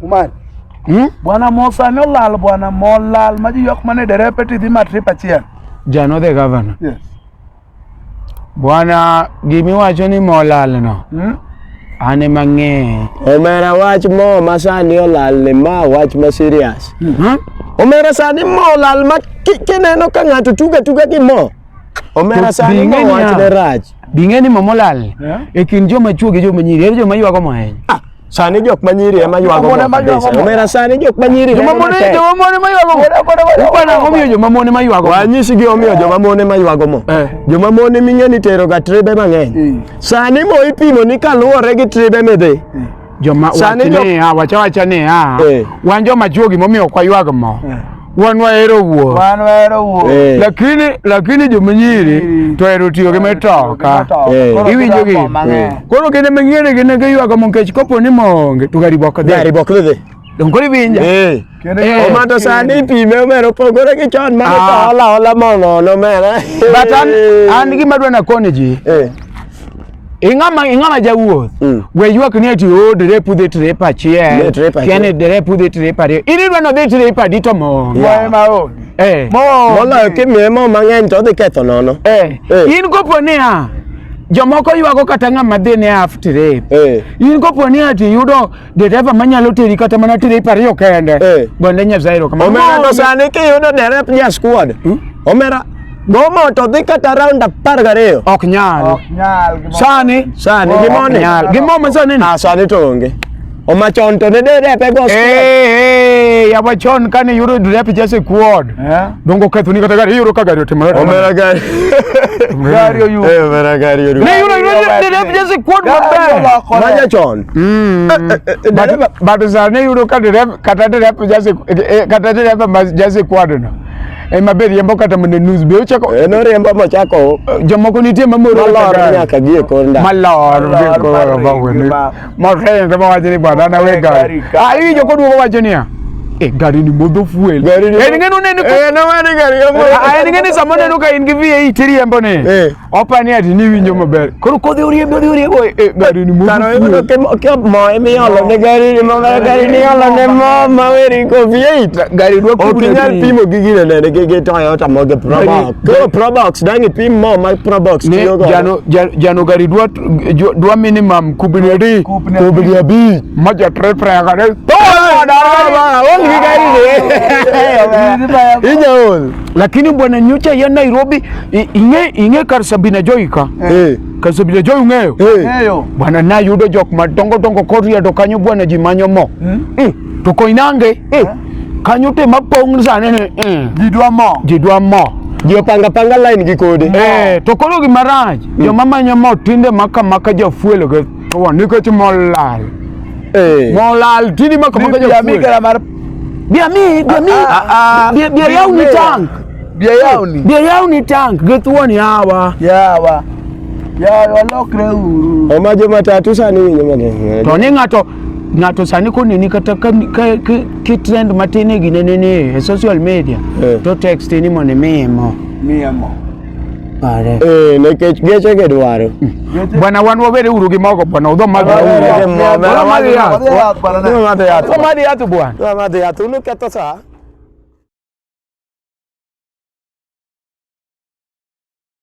Umar. Bwana Musa no lal bwana molal maji yok mane derepeti di matrip achiel. Jano the governor. Yes. Bwana gimi wacho ni molal no. Ane mang'e. Omera wach mo masani olal ni ma wach ma serious. Omera sani mo olal ma kineno ka ng'ato tuga gi mo. Omera sani mo wach ne rach. Bing'eni mo molal. E kin joma chuo gi joma nyiri, joma ywago mo ahinya. Sani jok manyiri ema ywago mo. Omera sani jok manyiri. Joma mone ma ywago mo. Upana omiyo joma mone ma ywago mo. Wanyisi gi omiyo joma mone ma ywago mo. Joma mone ming'eni tero ga tribe mang'eny. Sani mo ipimo ni kaluwore gi tribe medhe. Joma wacha ne wan joma chuo gi momiyo kwa ywago mo. Wan wahero wuo. Lakini joma nyiri to hero tiyo gi metoka. Iwinjo gi. Koro kende mang'ere gine gi ywago mo nkech kopo ni monge to gari bok dhi. Dong koro iwinja. Omato sani ipime omero pogore gi chon mane to hola mo nono mera. But an gima dwa nakone ji. Ing'ama jawuoth we ywak ni ati dere pudhe trip achiel kene dere pudhe trip ariyo ini dwa no dhi trip adi to mo moloyo kimiye mo mang'eny to dhi ketho nono in kopo ni jomoko ywago kata ng'ama dhi ne half trip in kopo ni ati yudo dereva manyalo teri kata mana trip ariyo kende bonde Nyasaye ro kamano. Omera to sani kiyudo derep ja squad omera gomo to dhi kata round 12 ok nyal sani gimone gimo sani sani to onge omachon to ne derepe go yawa chon kane yuro derepe jase quad dongo ketho ni kata gari yuro ka gari otimore omera gari omera gari yuro ne yuro derepe jase quad maber maja chon but sani yuro ka derepe kata derepe jase quad no maber yembo kata mane news be ochako no riembo mochako jomoko nitie mamoro nyaka gie konda malor be ko bawene morhen to wacho ni bwana na we gari iwinjo koduogo wacho niya gari ni modho fuel ngeno nene no mani gari ngene samo neno ka in gi V8 riembo ne opani ati ni winjo maber koro kodhi uriembo gari ni modho fuel ke mo emiolo ne gari ni olo ne mo maweri ko V8 gari dwa okinyal pimo gigine nene gi Toyota mo ge Probox dangi pim mo ma Probox tiyo go jano gari dwa minimum kubni adi maja trepre gari lakini bwana nyocha ya Nairobi inge kar Sabina Joy ka kar Sabina Joy ung'eyo bwana na yudo jok madongo koria do kanyo bwana ji manyo mo to koinange kanyo te mapong sane ji dwa mo jo panga line gi kode to koro gi maraj jo mamanyo mo tinde maka jo fuelo ge to wani ko molal tindi maka jo fuelo Biar yau ni tank gethuon yawa lokre uru omajo matatu sani winyo mane to ni ng'ato sani koneni kata ki trend matine gi nene e social media to text ni mone mimo pare nekech geche ge dwaro bwana wan wabede uru gi mogo bwana udho madhi yatu bwana unu ketho sa